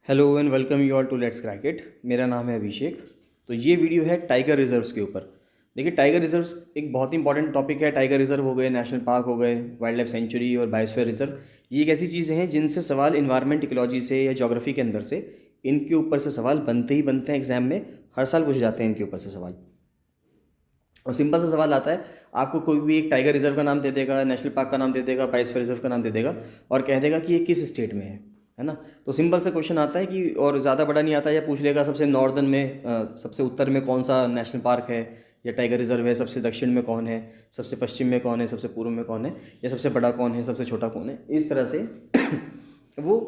Hello and welcome you all to let's crack it. मेरा नाम है अभिषेक। तो ये वीडियो है टाइगर रिजर्व्स के ऊपर। देखिए, टाइगर रिजर्व्स एक बहुत ही इंपॉर्टेंट टॉपिक है। टाइगर रिजर्व हो गए, नेशनल पार्क हो गए, वाइल्ड लाइफ सेंचुरी और बायोस्फीयर रिजर्व। ये एक ऐसी चीज़ें हैं जिनसे सवाल इन्वायरमेंट इकोलॉजी से या ज्योग्राफी के अंदर से इनके ऊपर से सवाल बनते ही बनते हैं। एग्जाम में हर साल पूछे जाते हैं इनके ऊपर से सवाल। और सिंपल सा सवाल आता है, आपको कोई भी एक टाइगर रिजर्व का नाम दे देगा, नेशनल पार्क का नाम दे देगा, बायोस्फीयर रिजर्व का नाम दे देगा और कह देगा कि ये किस स्टेट में है ना। तो सिंपल सा क्वेश्चन आता है कि, और ज़्यादा बड़ा नहीं आता है, या पूछ लेगा सबसे नॉर्दर्न में सबसे उत्तर में कौन सा नेशनल पार्क है या टाइगर रिजर्व है, सबसे दक्षिण में कौन है, सबसे पश्चिम में कौन है, सबसे पूर्व में कौन है, या सबसे बड़ा कौन है, सबसे छोटा कौन है। इस तरह से वो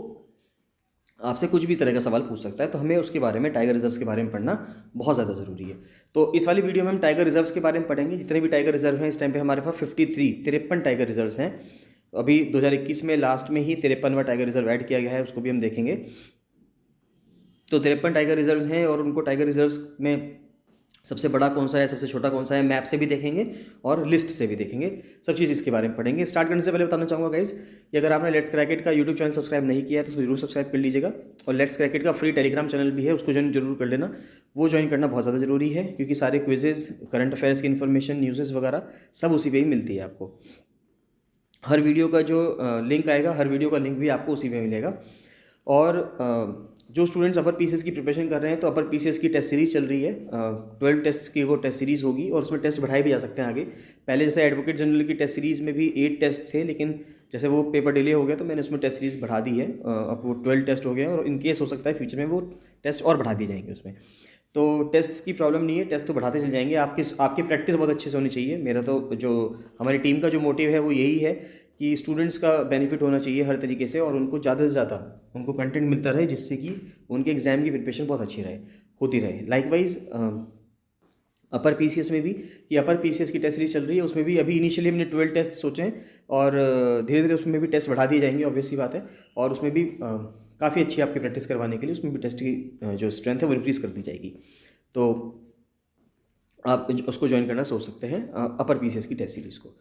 आपसे कुछ भी तरह का सवाल पूछ सकता है। तो हमें उसके बारे में, टाइगर रिजर्व्स के बारे में पढ़ना बहुत ज़्यादा ज़रूरी है। तो इस वाली वीडियो में हम टाइगर रिजर्व्स के बारे में पढ़ेंगे। जितने भी टाइगर रिजर्व हैं इस टाइम पे हमारे पास 53 टाइगर रिजर्व्स हैं। अभी 2021 में लास्ट में ही 53वां टाइगर रिजर्व ऐड किया गया है, उसको भी हम देखेंगे। तो 53 टाइगर रिजर्व्स हैं और उनको टाइगर रिजर्व्स में सबसे बड़ा कौन सा है, सबसे छोटा कौन सा है, मैप से भी देखेंगे और लिस्ट से भी देखेंगे। सब चीज़ इसके बारे में पढ़ेंगे। स्टार्ट करने से पहले बताना चाहूँगा गाइस कि अगर आपने लेट्स क्रैकेट का यूट्यूब चैनल सब्सक्राइब नहीं किया है तो उसको जरूर सब्सक्राइब कर लीजिएगा। और लेट्स क्रैकेट का फ्री टेलीग्राम चैनल भी है, उसको ज्वाइन जरूर कर लेना। वो ज्वाइन करना बहुत ज़्यादा ज़रूरी है क्योंकि सारे क्विजेज़, करंट अफेयर्स की इन्फॉर्मेशन, न्यूज़ वगैरह सब उसी पर ही मिलती है आपको। हर वीडियो का जो लिंक आएगा, हर वीडियो का लिंक भी आपको उसी में मिलेगा। और जो स्टूडेंट्स अपर पीसीएस की प्रिपरेशन कर रहे हैं, तो अपर पीसीएस की टेस्ट सीरीज़ चल रही है। 12 टेस्ट की वो टेस्ट सीरीज़ होगी और उसमें टेस्ट बढ़ाए भी जा सकते हैं आगे। पहले जैसे एडवोकेट जनरल की टेस्ट सीरीज़ में भी 8 टेस्ट थे, लेकिन जैसे वो पेपर डिले हो गया तो मैंने उसमें टेस्ट सीरीज़ बढ़ा दी है। अब वो 12 टेस्ट हो गए हैं और इनकेस हो सकता है फ्यूचर में वो टेस्ट और बढ़ा दिए जाएंगे उसमें। तो टेस्ट की प्रॉब्लम नहीं है, टेस्ट तो बढ़ाते चल जाएंगे। आपकी प्रैक्टिस बहुत अच्छे से होनी चाहिए। मेरा तो जो हमारी टीम का जो मोटिव है वो यही है कि स्टूडेंट्स का बेनिफिट होना चाहिए हर तरीके से, और उनको ज़्यादा से ज़्यादा उनको कंटेंट मिलता रहे जिससे कि उनके एग्ज़ाम की प्रिपरेशन बहुत अच्छी रहे, होती रहे। लाइकवाइज अपर पीसीएस में भी, कि अपर पीसीएस की टेस्ट सीरीज चल रही है, उसमें भी अभी इनिशियली हमने 12 टेस्ट सोचे हैं और धीरे धीरे उसमें भी टेस्ट बढ़ा दिए जाएंगे, ऑब्वियस सी बात है। और उसमें भी काफ़ी अच्छी आपकी प्रैक्टिस करवाने के लिए उसमें भी टेस्ट की जो स्ट्रेंथ है वो इंक्रीज़ कर दी जाएगी। तो आप उसको ज्वाइन करना सोच सकते हैं, अपर पीसीएस की टेस्ट सीरीज़ को।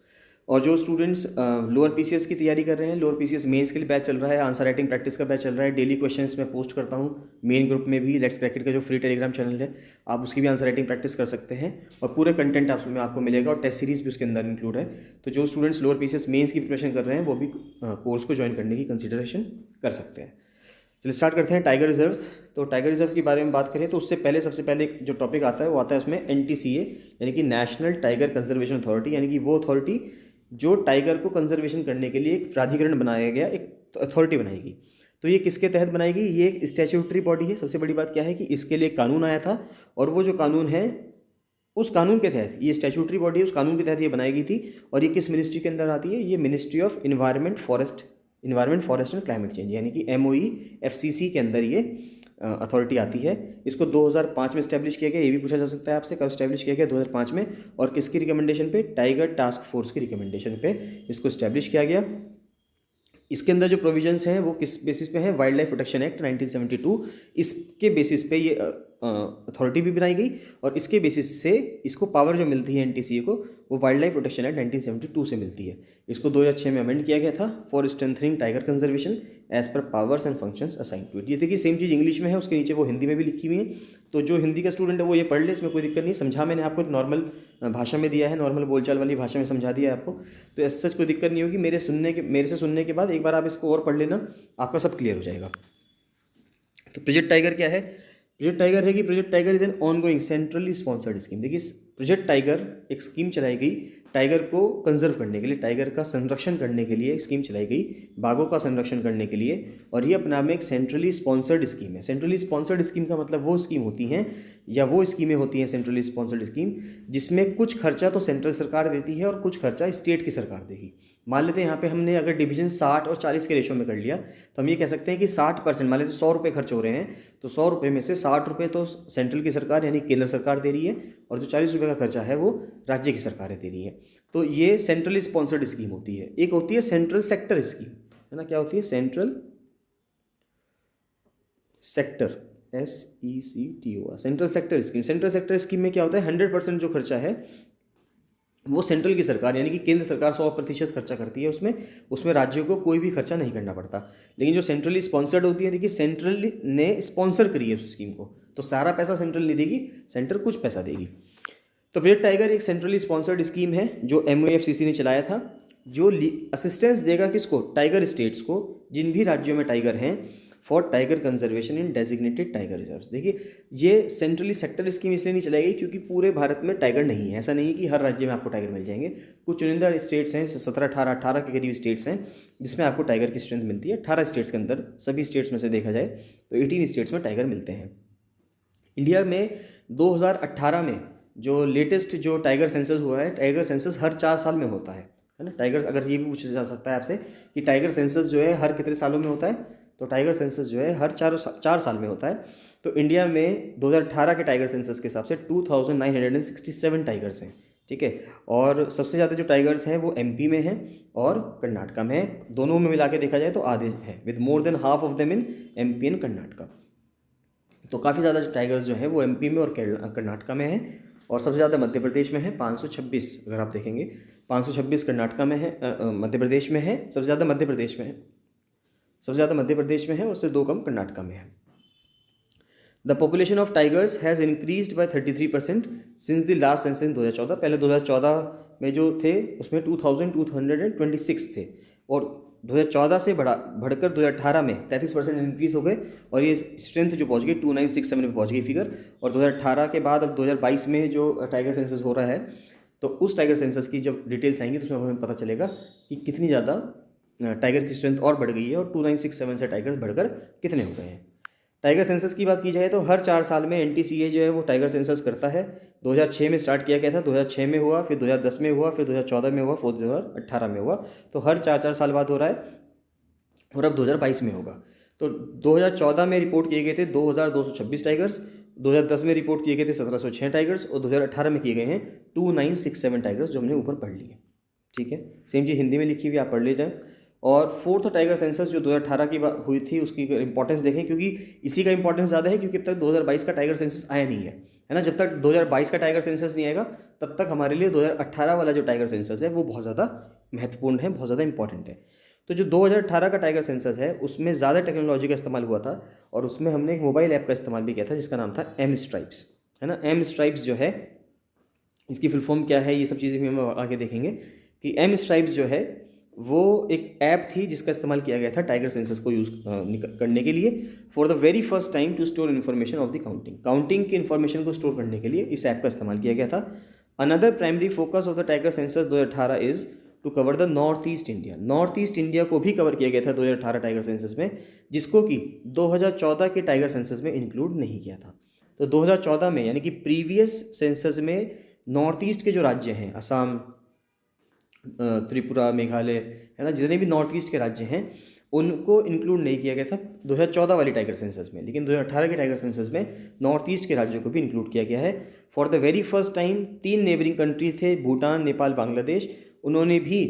और जो स्टूडेंट्स लोअर पीसीएस की तैयारी कर रहे हैं, लोअर पीसीएस मेंस के लिए बैच चल रहा है, आंसर राइटिंग प्रैक्टिस का बैच चल रहा है। डेली क्वेश्चंस मैं पोस्ट करता हूँ मेन ग्रुप में भी। लेट्स क्रैकेट का जो फ्री टेलीग्राम चैनल है, आप उसकी भी आंसर राइटिंग प्रैक्टिस कर सकते हैं और पूरा कंटेंट उसमें आपको मिलेगा और टेस्ट सीरीज़ भी उसके अंदर इंक्लूड है। तो जो स्टूडेंट्स लोअर पीसीएस मेंस की प्रिपरेशन कर रहे हैं वो भी कोर्स को ज्वाइन करने की कंसिडरेशन कर सकते हैं। चलिए स्टार्ट करते हैं टाइगर रिजर्व्स। तो टाइगर रिजर्व के बारे में बात करें तो उससे पहले सबसे पहले जो टॉपिक आता है वो आता है उसमें एनटीसीए, यानी कि नेशनल टाइगर कंजर्वेशन अथॉरिटी, यानी कि वो अथॉरिटी जो टाइगर को कंजर्वेशन करने के लिए एक प्राधिकरण बनाया गया, एक अथॉरिटी बनाएगी। तो ये किसके तहत बनाएगी? ये एक स्टैट्यूटरी बॉडी है। सबसे बड़ी बात क्या है कि इसके लिए कानून आया था और वो जो कानून है उस कानून के तहत, ये स्टैट्यूटरी बॉडी है, उस कानून के तहत ये बनाई गई थी। और ये किस मिनिस्ट्री के अंदर आती है? ये ministry of environment forest and climate change, यानी कि MOE-FCC के अंदर ये अथॉरिटी आती है। इसको 2005 में इस्टेब्लिश किया गया। ये भी पूछा जा सकता है आपसे, कब इस्टेब्लिश किया गया? 2005 में। और किसकी रिकमेंडेशन पे? टाइगर टास्क फोर्स की रिकमेंडेशन पे इसको इस्टेब्लिश किया गया। इसके अंदर जो प्रोविजंस हैं वो किस बेसिस पे हैं? वाइल्ड लाइफ प्रोटेक्शन एक्ट 1972, इसके बेसिस पे ये अथॉरिटी भी बनाई गई और इसके बेसिस से इसको पावर जो मिलती है एनटीसीए को, वो वाइल्ड लाइफ प्रोटेक्शन एक्ट 1972 से मिलती है। इसको 2006 में अमेंड किया गया था for strengthening tiger conservation as per powers and functions assign to it. ये देखिए सेम चीज़ इंग्लिश में है, उसके नीचे वो हिंदी में भी लिखी हुई है। तो जो हिंदी का स्टूडेंट है वो ये पढ़ ले, इसमें कोई दिक्कत नहीं। समझा मैंने आपको नॉर्मल भाषा में दिया है, नॉर्मल बोलचाल वाली भाषा में समझा दिया है आपको, तो ऐसा सच कोई दिक्कत नहीं होगी। मेरे से सुनने के बाद एक बार आप इसको और पढ़ लेना, आपका सब क्लियर हो जाएगा। तो प्रोजेक्ट टाइगर क्या है? प्रोजेक्ट टाइगर है कि project tiger is an ongoing centrally sponsored scheme. देखिए, प्रोजेक्ट टाइगर एक स्कीम चलाई गई टाइगर को कंजर्व करने के लिए, टाइगर का संरक्षण करने के लिए स्कीम चलाई गई, बाघों का संरक्षण करने के लिए। और ये अपने आप में एक सेंट्रली स्पॉन्सर्ड स्कीम है। सेंट्रली स्पॉन्सर्ड स्कीम का मतलब वो स्कीम होती हैं या वो स्कीमें होती हैं सेंट्रली स्पॉन्सर्ड स्कीम जिसमें कुछ खर्चा तो सेंट्रल सरकार देती है और कुछ खर्चा स्टेट की सरकार देगी। मान लेते हैं यहाँ पे हमने अगर डिवीजन 60 और 40 के रेशो में कर लिया तो हम ये कह सकते हैं कि 60%, मान लेते 100 रुपये खर्च हो रहे हैं तो 100 रुपये में से 60 रुपये तो सेंट्रल की सरकार यानी केंद्र सरकार दे रही है और जो 40 रुपये का खर्चा है वो राज्य की सरकारें दे रही है। तो ये सेंट्रली स्पॉन्सर्ड स्कीम होती है। एक होती है सेंट्रल सेक्टर स्कीम, है ना। क्या होती है? Central sector, SECTOR, central sector scheme. Central sector scheme में क्या होता है? 100% जो खर्चा है वो सेंट्रल की सरकार यानी कि केंद्र सरकार 100% खर्चा करती है उसमें, उसमें राज्यों को कोई भी खर्चा नहीं करना पड़ता। लेकिन जो सेंट्रली स्पॉन्सर्ड होती है, देखिए सेंट्रल ने स्पॉन्सर करी है उस स्कीम को, तो सारा पैसा सेंट्रल नहीं देगी, सेंट्रल कुछ पैसा देगी। तो प्रोजेक्ट टाइगर एक सेंट्रली स्पॉन्सर्ड स्कीम है जो MOFCC ने चलाया था, जो असिस्टेंस देगा किसको, टाइगर स्टेट्स को, जिन भी राज्यों में टाइगर हैं, for tiger conservation in designated tiger reserves. देखिए ये सेंट्रली सेक्टर स्कीम इसलिए नहीं चलाई गई क्योंकि पूरे भारत में टाइगर नहीं है, ऐसा नहीं है कि हर राज्य में आपको टाइगर मिल जाएंगे। कुछ चुनिंदा स्टेट्स हैं, 17-18 के करीब स्टेट्स हैं जिसमें आपको टाइगर की स्ट्रेंथ मिलती है। 18 स्टेट्स के अंदर, सभी स्टेट्स में से देखा जाए तो 18 स्टेट्स में टाइगर मिलते हैं। इंडिया में 2018 में जो लेटेस्ट जो टाइगर सेंसस हुआ है, टाइगर सेंसस हर 4 साल में होता है ना। टाइगर, अगर ये भी पूछा जा सकता है आपसे कि टाइगर सेंसस जो है हर कितने सालों में होता है, तो टाइगर सेंसस जो है हर 4 साल में होता है। तो इंडिया में 2018 के टाइगर सेंसस के हिसाब से 2967 टाइगर्स हैं, ठीक है। और सबसे ज़्यादा जो टाइगर्स हैं वो MP में हैं और कर्नाटका में है, दोनों में मिला के देखा जाए तो आधे हैं, with more than half of them in MP and Karnataka. तो काफ़ी ज़्यादा टाइगर्स जो हैं वो MP में और कर्नाटका में हैं, और सबसे ज़्यादा मध्य प्रदेश में है 526। अगर आप देखेंगे 526 कर्नाटका में है, मध्य प्रदेश में है, सबसे ज़्यादा मध्य प्रदेश में है, सबसे ज़्यादा मध्य प्रदेश में है, उससे 2 कम कर्नाटका में है। The population of tigers has increased by 33% since the last census इन 2014। पहले 2014 में जो थे उसमें 2226 थे, और 2014 से बढ़कर 2018 में 33% इंक्रीज़ हो गए, और ये स्ट्रेंथ जो पहुंच गई 2967 में पहुंच गई फिगर। और 2018 के बाद अब 2022 में जो टाइगर सेंसस हो रहा है, तो उस टाइगर सेंसस की जब डिटेल्स आएंगी तो उसमें हमें पता चलेगा कि कितनी ज़्यादा टाइगर की स्ट्रेंथ और बढ़ गई है, और 2967 से टाइगर्स बढ़कर कितने हो गए हैं। टाइगर सेंसस की बात की जाए तो हर 4 साल में NTCA जो है वो टाइगर सेंसस करता है। 2006 में स्टार्ट किया गया था, 2006 में हुआ, फिर 2010 में हुआ, फिर 2014 में हुआ, फिर 2018 में हुआ। तो हर 4-4 साल बाद हो रहा है, और अब 2022 में होगा। तो 2014 में रिपोर्ट किए गए थे 2226 टाइगर्स, 2010 में रिपोर्ट किए गए थे 1706 टाइगर्स, और 2018 में किए गए हैं 2967 टाइगर्स, जो हमने ऊपर पढ़ लिए, ठीक है। सेम चीज़ हिंदी में लिखी हुई, आप पढ़ ले जाएँ। और 4th टाइगर सेंसस जो 2018 की हुई थी, उसकी इंपॉर्टेंस देखें, क्योंकि इसी का इंपॉर्टेंस ज़्यादा है, क्योंकि अब तक 2022 का टाइगर सेंसस आया नहीं है ना। जब तक 2022 का टाइगर सेंसस नहीं आएगा तब तक हमारे लिए 2018 वाला जो टाइगर सेंसस है वो बहुत ज़्यादा महत्वपूर्ण है, बहुत ज़्यादा इंपॉर्टेंट है। तो जो 2018 का टाइगर सेंसस है उसमें ज़्यादा टेक्नोलॉजी का इस्तेमाल हुआ था, और उसमें हमने एक मोबाइल ऐप का इस्तेमाल भी किया था जिसका नाम था M-Stripes, है ना। M-Stripes जो है, इसकी फुल फॉर्म क्या है, ये सब चीज़ें भी हम आगे देखेंगे कि M-Stripes जो है वो एक ऐप थी जिसका इस्तेमाल किया गया था टाइगर सेंसस को यूज़ करने के लिए, for the very first time to store information of the counting की इन्फॉर्मेशन को स्टोर करने के लिए इस ऐप का इस्तेमाल किया गया था। Another primary focus of the tiger census 2018 is to cover the north east India. North east India को भी कवर किया गया था 2018 टाइगर सेंसस में, जिसको कि 2014 के टाइगर सेंसस में इंक्लूड नहीं किया था। तो 2014 में, यानी कि प्रीवियस सेंसस में, नॉर्थ ईस्ट के जो राज्य हैं, असम, त्रिपुरा, मेघालय, है ना, जितने भी नॉर्थ ईस्ट के राज्य हैं उनको इंक्लूड नहीं किया गया था 2014 वाली टाइगर सेंसस में। लेकिन 2018 के टाइगर सेंसस में नॉर्थ ईस्ट के राज्यों को भी इंक्लूड किया गया है। For the very first time 3 neighbouring countries थे, भूटान, नेपाल, बांग्लादेश, उन्होंने भी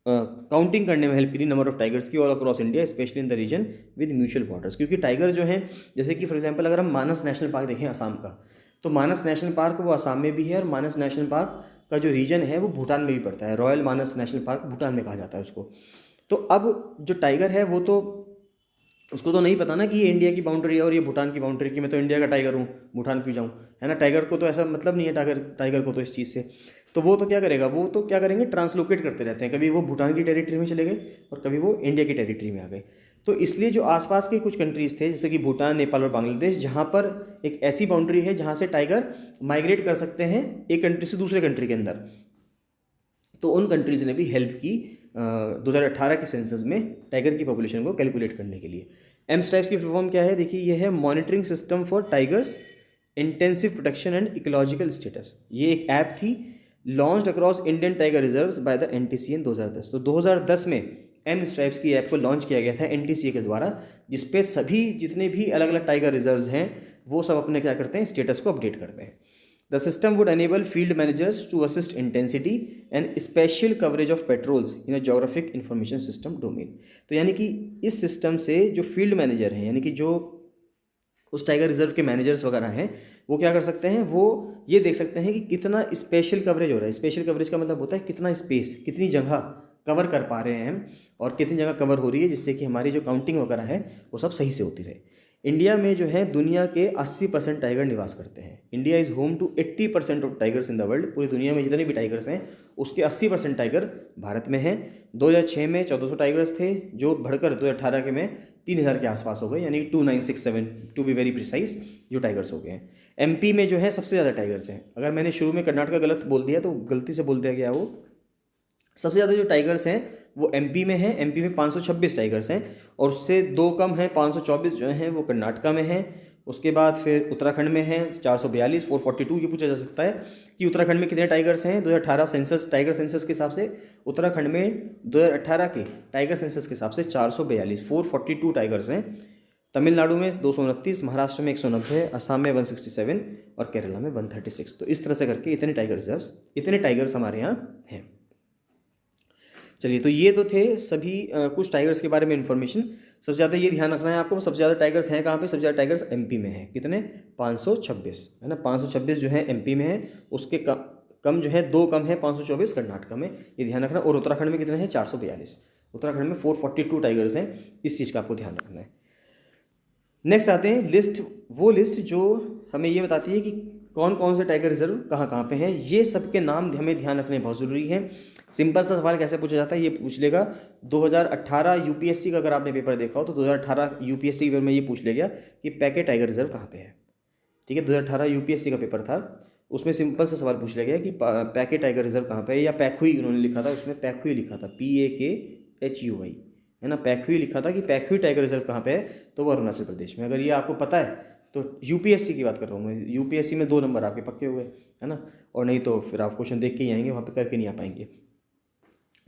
काउंटिंग करने में हेल्प करी नंबर ऑफ टाइगर्स की all across India, specially in the region with mutual borders. क्योंकि टाइगर जो हैं, जैसे कि फॉर एग्जांपल अगर हम मानस नेशनल पार्क देखें असम का, तो मानस नेशनल पार्क वो असम में भी है, और मानस नेशनल पार्क का जो रीजन है वो भूटान में भी पड़ता है। रॉयल मानस नेशनल पार्क भूटान में कहा जाता है उसको। तो अब जो टाइगर है वो तो, उसको तो नहीं पता ना कि ये इंडिया की बाउंड्री है और ये भूटान की बाउंड्री की, मैं तो इंडिया का टाइगर हूँ, भूटान क्यों जाऊँ, है ना। टाइगर को तो ऐसा मतलब नहीं है, टाइगर को तो इस चीज़ से, तो वो तो क्या करेगा, वो तो क्या करेंगे, ट्रांसलोकेट करते रहते हैं, कभी वो भूटान की टेरिटरी में चले गए और कभी वो इंडिया की टेरिटरी में आ गए। तो इसलिए जो आसपास के कुछ कंट्रीज़ थे, जैसे कि भूटान, नेपाल और बांग्लादेश, जहाँ पर एक ऐसी बाउंड्री है जहाँ से टाइगर माइग्रेट कर सकते हैं एक कंट्री से दूसरे कंट्री के अंदर, तो उन कंट्रीज़ ने भी हेल्प की 2018 के सेंसस में टाइगर की पॉपुलेशन को कैलकुलेट करने के लिए। M-Stripes की फुल फॉर्म क्या है, देखिए ये है monitoring system for tigers intensive protection and ecological status. ये एक ऐप थी launched across Indian tiger reserves by the NTCA इन 2010। तो 2010 में M-Stripes की ऐप को लॉन्च किया गया था NTCA के द्वारा, जिसपे सभी जितने भी अलग अलग टाइगर रिजर्व्स हैं वो सब अपने क्या करते हैं, स्टेटस को अपडेट करते हैं। The system would enable field managers to assist intensity and spatial coverage of patrols in a geographic information system domain। तो यानी कि इस सिस्टम से जो फील्ड मैनेजर हैं, यानी कि जो उस टाइगर रिजर्व के मैनेजर्स वगैरह हैं, वो क्या कर सकते हैं, वो ये देख सकते हैं कि कितना स्पेशल कवरेज हो रहा है। स्पेशल कवरेज का मतलब होता है कितना स्पेस, कितनी जगह कवर कर पा रहे हैं हम, और कितनी जगह कवर हो रही है, जिससे कि हमारी जो काउंटिंग वगैरह है वो सब सही से होती रहे। इंडिया में जो है दुनिया के 80% टाइगर निवास करते हैं। India is home to 80% of tigers in the world. पूरी दुनिया में जितने भी टाइगर्स हैं उसके 80% टाइगर भारत में हैं। 2006 में 1400 टाइगर्स थे, जो बढ़कर 2018 के में 3000 के आसपास हो गए, यानी 2967 टू बी वेरी प्रिसाइज जो टाइगर्स हो गए हैं। एमपी में जो है सबसे ज़्यादा टाइगर्स हैं। अगर मैंने शुरू में कर्नाटका गलत बोल दिया तो गलती से बोल दिया गया, वो सबसे ज़्यादा जो टाइगर्स हैं वो एमपी में हैं। एमपी में 526 टाइगर्स हैं, और उससे दो कम हैं 524 जो हैं वो कर्नाटका में हैं। उसके बाद फिर उत्तराखंड में हैं 442, 442। ये पूछा जा सकता है कि उत्तराखंड में कितने टाइगर्स हैं। 2018 सेंसस, टाइगर सेंसस के हिसाब से उत्तराखंड में 2018 के टाइगर सेंसस के हिसाब से 442, 442 टाइगर्स हैं। तमिलनाडु में 229, महाराष्ट्र में 190, असम में 167 और केरला में 136। तो इस तरह से करके इतने टाइगर रिजर्व्स, इतने टाइगर्स हमारे यहाँ हैं। चलिए, तो ये तो थे सभी कुछ टाइगर्स के बारे में इन्फॉर्मेशन। सबसे ज़्यादा ये ध्यान रखना है आपको, सबसे ज़्यादा टाइगर्स हैं कहाँ पे, सबसे ज़्यादा टाइगर्स एमपी में हैं। कितने, 526 है ना, 526 जो है एमपी में है। उसके कम जो है, दो कम है 524 कर्नाटका में, ये ध्यान रखना। और उत्तराखंड में कितने हैं, 442। उत्तराखंड में 442 टाइगर्स हैं, इस चीज़ का आपको ध्यान रखना है। नेक्स्ट आते हैं लिस्ट, वो लिस्ट जो हमें ये बताती है कि कौन कौन से टाइगर रिजर्व कहाँ कहाँ पे हैं। ये सब के नाम हमें ध्यान रखने बहुत ज़रूरी है। सिंपल सा सवाल कैसे पूछा जाता है, ये पूछ लेगा 2018 यूपीएससी का, अगर आपने पेपर देखा हो तो 2018 यूपीएससी पेपर में ये पूछ लेगा कि पैके टाइगर रिजर्व कहाँ पे है। ठीक है, 2018 यूपीएससी का पेपर था, उसमें सिंपल सा सवाल पूछ लिया गया कि पैके टाइगर रिजर्व कहाँ पे है, या पैक्हुई उन्होंने लिखा था, उसमें पैक्हुई लिखा था, PAKHUI है ना, पैक्हुई लिखा था कि पैक्हुई टाइगर रिजर्व कहाँ पे है, तो वो अरुणाचल प्रदेश में। अगर ये आपको पता है तो यूपीएससी की बात कर रहा हूँ मैं, यूपीएससी में 2 नंबर आपके पक्के हुए है ना, और नहीं तो फिर आप क्वेश्चन देख के ही आएंगे, वहाँ पे करके नहीं आ पाएंगे।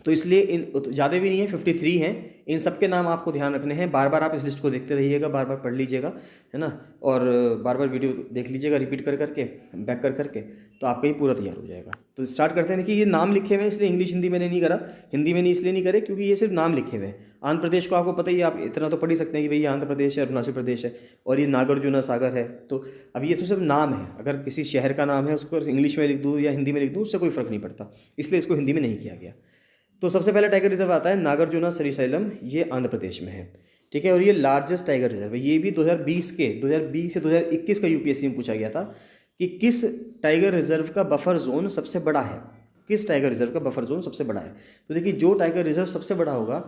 तो इसलिए इन ज़्यादा भी नहीं है, 53 हैं। इन सब के नाम आपको ध्यान रखने हैं। बार बार आप इस लिस्ट को देखते रहिएगा, बार बार पढ़ लीजिएगा है ना, और बार बार वीडियो देख लीजिएगा रिपीट कर करके, बैक कर करके, तो आपका ये पूरा तैयार हो जाएगा। तो स्टार्ट करते हैं। देखिए, ये नाम लिखे हुए हैं, इसलिए इंग्लिश हिंदी मैंने नहीं करा, हिंदी में नहीं इसलिए नहीं करे क्योंकि ये सिर्फ नाम लिखे हुए हैं। आंध्र प्रदेश को आपको पता ही है, आप इतना तो पढ़ ही सकते हैं कि भाई ये आंध्र प्रदेश है, अरुणाचल प्रदेश है, और ये नागार्जुना सागर है। तो अब ये तो सिर्फ नाम है, अगर किसी शहर का नाम है उसको इंग्लिश में लिख दूँ या हिंदी में लिख दूँ उससे कोई फ़र्क नहीं पड़ता, इसलिए इसको हिंदी में नहीं किया गया। तो सबसे पहला टाइगर रिजर्व आता है नागार्जुना श्रीशैलम, ये आंध्र प्रदेश में है। ठीक है, और ये लार्जेस्ट टाइगर रिजर्व है। ये भी 2020 से 2021 का यूपीएससी में पूछा गया था कि किस टाइगर रिजर्व का बफर जोन सबसे बड़ा है, किस टाइगर रिजर्व का बफर जोन सबसे बड़ा है। तो देखिए, जो टाइगर रिजर्व सबसे बड़ा होगा,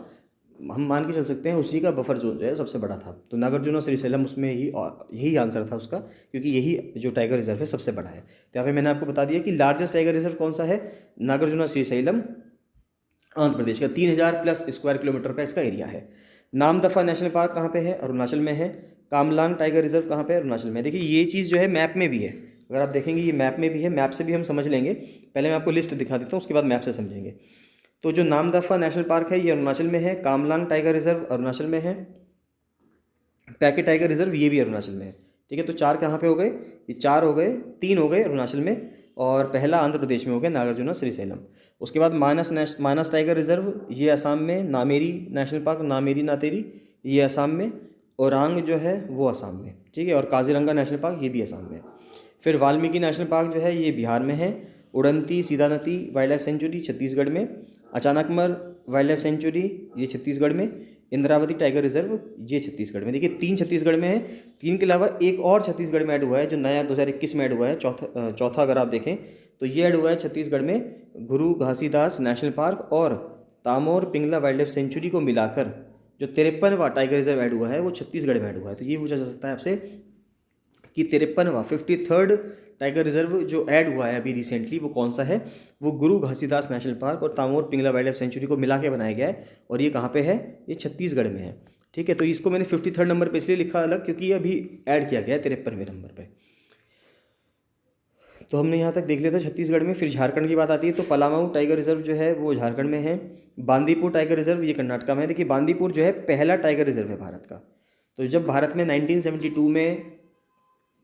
हम मान के चल सकते हैं उसी का बफर जोन जो है सबसे बड़ा था। तो नागार्जुना श्रीशैलम उसमें यही आंसर था उसका, क्योंकि यही जो टाइगर रिजर्व है सबसे बड़ा है। तो यहाँ पे मैंने आपको बता दिया कि लार्जेस्ट टाइगर रिजर्व कौन सा है, नागार्जुना श्रीशैलम, आंध्र प्रदेश का 3000+ स्क्वायर किलोमीटर का इसका एरिया है। नामदफा नेशनल पार्क कहाँ पे है, अरुणाचल में है। कामलांग टाइगर रिजर्व कहाँ पे है, अरुणाचल में। देखिए, ये चीज़ जो है मैप में भी है, अगर आप देखेंगे ये मैप में भी है, मैप से भी हम समझ लेंगे। पहले मैं आपको लिस्ट दिखा देता हूँ, उसके बाद मैप से समझेंगे। तो जो नामदफा नेशनल पार्क है ये अरुणाचल में है, कामलांग टाइगर रिजर्व अरुणाचल में है, पैके टाइगर रिजर्व ये भी अरुणाचल में है। ठीक है, तो 4 कहाँ पे हो गए, ये 4 हो गए, 3 हो गए अरुणाचल में, और पहला आंध्र प्रदेश में हो गया नागार्जुना श्रीशैलम। उसके बाद मानस टाइगर रिजर्व ये असम में, नामेरी नेशनल पार्क, नामेरी नातेरी ये असम में, ओरांग जो है वो असम में। ठीक है, और काजीरंगा नेशनल पार्क ये भी असम में। फिर वाल्मीकि नेशनल पार्क जो है ये बिहार में है। Udanti Sitanadi wildlife sanctuary Chhattisgarh में। अचानकमर वाइल्ड लाइफ सेंचुरी ये छत्तीसगढ़ में। इंद्रावती टाइगर रिजर्व ये छत्तीसगढ़ में। देखिए, 3 छत्तीसगढ़ में है, 3 के अलावा एक और छत्तीसगढ़ में ऐड हुआ है जो नया 2021 में ऐड हुआ है, चौथा अगर आप देखें तो ये ऐड हुआ है छत्तीसगढ़ में, गुरु घासीदास नेशनल पार्क और Tamor Pingla wildlife sanctuary को मिलाकर जो 53वां टाइगर रिजर्व ऐड हुआ है वो छत्तीसगढ़ में ऐड हुआ है। तो ये पूछा जा सकता है आपसे कि 53वां 53rd टाइगर रिजर्व जो ऐड हुआ है अभी रिसेंटली वो कौन सा है। वो गुरु घासीदास नेशनल पार्क और Tamor Pingla wildlife sanctuary को मिला के बनाया गया है, और ये कहाँ पे है, ये छत्तीसगढ़ में है। ठीक है, तो इसको मैंने 53rd नंबर पे इसलिए लिखा अलग क्योंकि ये अभी ऐड किया गया है 53वें नंबर पे। तो हमने यहाँ तक देख लिया था छत्तीसगढ़ में। फिर झारखंड की बात आती है तो पलामऊ टाइगर रिजर्व जो है वो झारखंड में है। बांदीपुर टाइगर रिजर्व ये कर्नाटका में है। देखिए, बांदीपुर जो है पहला टाइगर रिजर्व है भारत का। तो जब भारत में 1972 में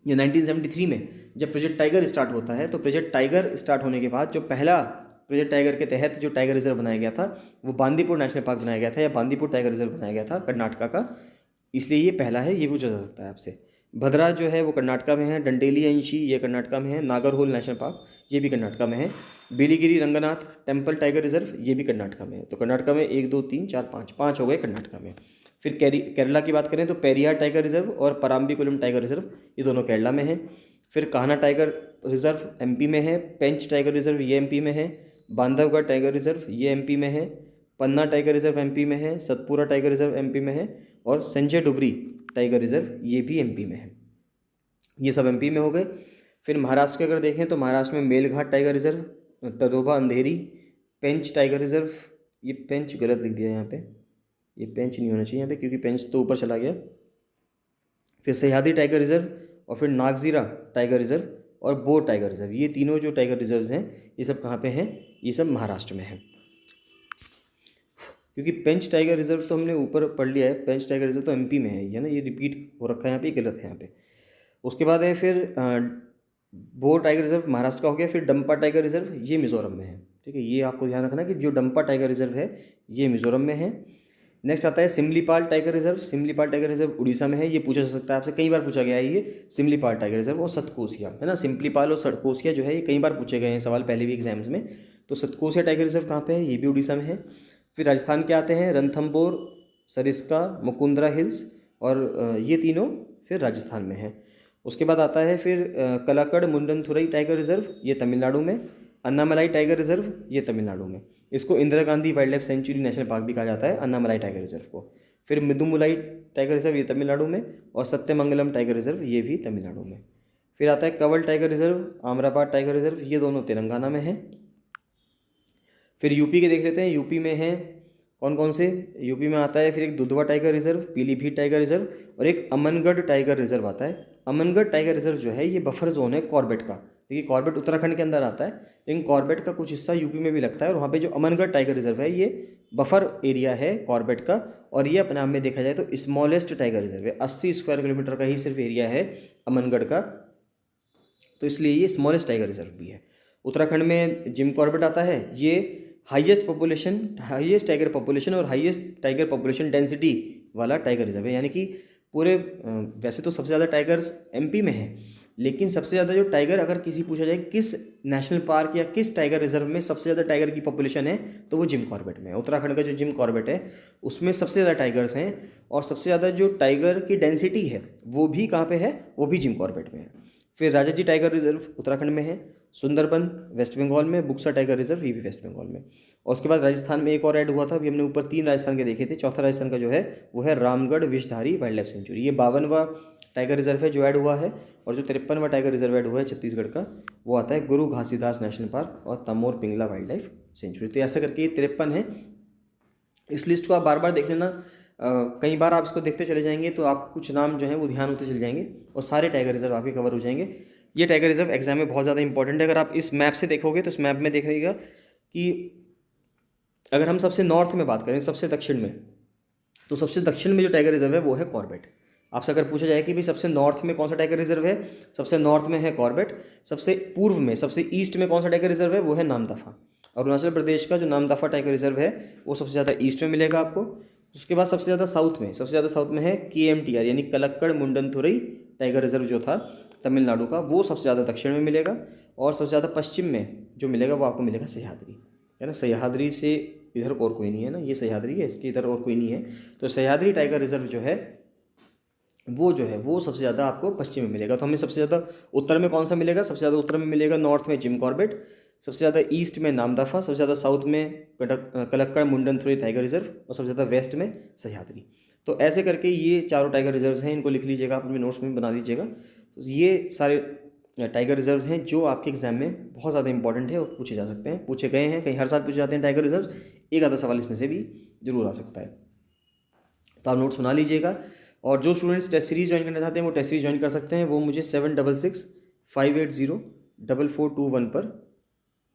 या 1973 में जब प्रोजेक्ट टाइगर स्टार्ट होता है, तो प्रोजेक्ट टाइगर स्टार्ट होने के बाद जो पहला प्रोजेक्ट टाइगर के तहत जो टाइगर रिजर्व बनाया गया था वो बांदीपुर नेशनल पार्क बनाया गया था, या बांदीपुर टाइगर रिजर्व बनाया गया था कर्नाटका का, इसलिए ये पहला है, ये पूछा जा सकता है आपसे। भद्रा जो है वो कर्नाटका में है, डंडेली अंशी ये कर्नाटका में है, नागरहोल नेशनल पार्क ये भी कर्नाटका में है, Biligiri Ranganath temple tiger reserve ये भी कर्नाटका में है। तो कर्नाटका में 1 2 3 4 5 5 हो गए कर्नाटका में। फिर केरला की बात करें तो पेरियार टाइगर रिजर्व और पराम्बीकुलम टाइगर रिजर्व ये दोनों केरला में है। फिर कान्हा टाइगर रिजर्व एमपी में है, पेंच टाइगर रिजर्व ये एमपी में है, बांधवगढ़ टाइगर रिजर्व ये एमपी में है, पन्ना टाइगर रिजर्व एमपी में है, सतपुरा टाइगर रिजर्व एमपी में है और संजय डुबरी टाइगर रिजर्व ये भी एमपी में है। ये सब एमपी में हो गए। फिर महाराष्ट्र के अगर देखें तो महाराष्ट्र में मेलघाट टाइगर रिजर्व, तदोबा अंधेरी, पेंच टाइगर रिजर्व, ये पेंच गलत लिख दिया यहाँ पे, ये पेंच नहीं होना चाहिए यहाँ पे क्योंकि पेंच तो ऊपर चला गया। फिर सह्याद्री टाइगर रिजर्व और फिर नागजीरा टाइगर रिजर्व और बोर टाइगर रिजर्व, ये तीनों जो टाइगर रिजर्व्स हैं ये सब कहाँ पे हैं, ये सब महाराष्ट्र में हैं। क्योंकि पेंच टाइगर रिजर्व तो हमने ऊपर पढ़ लिया है, पेंच टाइगर रिजर्व तो एमपी में है ना, ये रिपीट हो रखा है यहाँ पे, गलत है यहाँ पे। उसके बाद है फिर बोर टाइगर रिजर्व महाराष्ट्र का हो गया। फिर डंपा टाइगर रिजर्व ये मिज़ोरम में है, ठीक है, ये आपको ध्यान रखना कि जो डंपा टाइगर रिजर्व है ये मिज़ोरम में है। नेक्स्ट आता है Similipal tiger reserve, Similipal tiger reserve Orissa में है। ये पूछा जा सकता है आपसे, कई बार पूछा गया है ये सिमलीपाल टाइगर रिजर्व और सतकोसिया है ना, सिमलीपाल और सतकोसिया जो है ये कई बार पूछे गए हैं सवाल पहले भी एग्जाम्स में। तो सतकोसिया टाइगर रिजर्व कहाँ पे है, ये भी उड़ीसा में है। फिर राजस्थान के आते हैं रणथंभौर, सरिस्का, मुकुंदरा हिल्स और ये तीनों फिर राजस्थान में है। उसके बाद आता है फिर कलाकड़ मुंडनथुरई टाइगर रिजर्व ये तमिलनाडु में, अन्नामलाई टाइगर रिजर्व ये तमिलनाडु में। इसको Indira Gandhi wild life sanctuary national park भी कहा जाता है, अन्नामलाई टाइगर रिजर्व को। फिर मिदुमुलाई टाइगर रिजर्व ये तमिलनाडु में और सत्यमंगलम टाइगर रिजर्व ये भी तमिलनाडु में। फिर आता है कवल टाइगर रिजर्व, आमराबाद टाइगर रिजर्व, ये दोनों तेलंगाना में है। फिर यूपी के देख लेते हैं, यूपी में है कौन कौन से, यूपी में आता है फिर एक Dudhwa tiger reserve, Pilibhit tiger reserve और एक अमनगढ़ टाइगर रिजर्व आता है। अमनगढ़ टाइगर रिजर्व जो है ये बफर जोन है कॉर्बेट का। देखिए कॉर्बेट उत्तराखंड के अंदर आता है, लेकिन कॉर्बेट का कुछ हिस्सा यूपी में भी लगता है और वहाँ पे जो अमनगढ़ टाइगर रिजर्व है ये बफर एरिया है कॉर्बेट का, और ये अपने आप में देखा जाए तो स्मॉलेस्ट टाइगर रिजर्व है। 80 स्क्वायर किलोमीटर का ही सिर्फ एरिया है अमनगढ़ का, तो इसलिए ये स्मॉलेस्ट टाइगर रिजर्व भी है। उत्तराखंड में जिम कॉर्बेट आता है, ये highest population, highest tiger population और हाईएस्ट टाइगर पॉपुलेशन डेंसिटी वाला टाइगर रिजर्व है। यानी कि पूरे वैसे तो सबसे ज़्यादा टाइगर्स एमपी में है, लेकिन सबसे ज़्यादा जो टाइगर अगर किसी पूछा जाए किस नेशनल पार्क या किस टाइगर रिजर्व में सबसे ज़्यादा टाइगर की पॉपुलेशन है तो वो जिम कॉर्बेट में है। उत्तराखंड का जो जिम कॉर्बेट है उसमें सबसे ज़्यादा टाइगर्स हैं और सबसे ज़्यादा जो टाइगर की डेंसिटी है वो भी कहाँ पे है, वो भी जिम कॉर्बेट में है। फिर राजाजी टाइगर रिजर्व उत्तराखंड में है, सुंदरबन वेस्ट बंगाल में, बुक्सा टाइगर रिजर्व ये भी वेस्ट बंगाल में। और उसके बाद राजस्थान में एक और ऐड हुआ था, अभी हमने ऊपर 3 राजस्थान के देखे थे, चौथा राजस्थान का जो है वो है Ramgarh Vishdhari wild life sanctuary. ये 52वां टाइगर रिजर्व है जो ऐड हुआ है, और जो 53वां टाइगर रिजर्व ऐड हुआ है छत्तीसगढ़ का वो आता है गुरु घासीदास नेशनल पार्क और Tamor Pingala wildlife century. तो ऐसा करके ये 53 है। इस लिस्ट को आप बार बार देख लेना, कई बार आप इसको देखते चले जाएंगे तो आपको कुछ नाम जो है वो ध्यान होते चले जाएंगे और सारे टाइगर रिजर्व आपके कवर हो जाएंगे। ये टाइगर रिजर्व एग्जाम में बहुत ज़्यादा इंपॉर्टेंट है। अगर आप इस मैप से देखोगे तो इस मैप में देखिएगा कि अगर हम सबसे नॉर्थ में बात करें, सबसे दक्षिण में, तो सबसे दक्षिण में जो टाइगर रिजर्व है वो है कॉर्बेट। आपसे अगर पूछा जाए कि भाई सबसे नॉर्थ में कौन सा टाइगर रिजर्व है, सबसे नॉर्थ में है कॉर्बेट। सबसे पूर्व में, सबसे ईस्ट में कौन सा टाइगर रिजर्व है, वो है नामदफा। अरुणाचल प्रदेश का जो नामदफा टाइगर रिजर्व है वो सबसे ज़्यादा ईस्ट में मिलेगा आपको। उसके बाद सबसे ज़्यादा साउथ में है KMTR यानी कलक्कड़ मुंडनथुरई टाइगर रिजर्व जो था तमिलनाडु का, वो सबसे ज़्यादा दक्षिण में मिलेगा। और सबसे ज़्यादा पश्चिम में जो मिलेगा वो आपको मिलेगा सह्याद्री, है ना। सह्याद्री से इधर और कोई नहीं है ना, ये सह्याद्री है, इसके इधर और कोई नहीं है। तो सह्याद्री टाइगर रिजर्व जो है वो सबसे ज़्यादा आपको पश्चिम में मिलेगा। तो हमें सबसे ज़्यादा उत्तर में कौन सा मिलेगा, सबसे ज़्यादा उत्तर में मिलेगा नॉर्थ में जिम कॉर्बेट, सबसे ज़्यादा ईस्ट में नामदफा, सबसे ज़्यादा साउथ में कलक्कड़ मुंडनथुरई टाइगर रिजर्व और सबसे ज़्यादा वेस्ट में सह्याद्री। तो ऐसे करके ये चारों टाइगर रिजर्व्स हैं, इनको लिख लीजिएगा, आप अपने नोट्स में बना लीजिएगा। तो ये सारे टाइगर रिजर्व्स हैं जो आपके एग्जाम में बहुत ज़्यादा इंपॉर्टेंट है और पूछे जा सकते हैं, पूछे गए हैं, कहीं हर साल पूछे जाते हैं टाइगर रिजर्व्स, एक आधा सवाल इसमें से भी जरूर आ सकता है। तो आप नोट्स बना लीजिएगा। और जो स्टूडेंट्स टेस्ट सीरीज़ ज्वाइन करना चाहते हैं वो टेस्ट सीरीज़ ज्वाइन कर सकते हैं। वो मुझे 7665804421 पर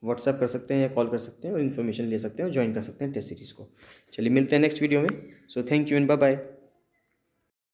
व्हाट्सएप कर सकते हैं या कॉल कर सकते हैं और इन्फॉर्मेशन ले सकते हैं और ज्वाइन कर सकते हैं टेस्ट सीरीज़ को। चलिए मिलते हैं नेक्स्ट वीडियो में। So thank you and bye bye.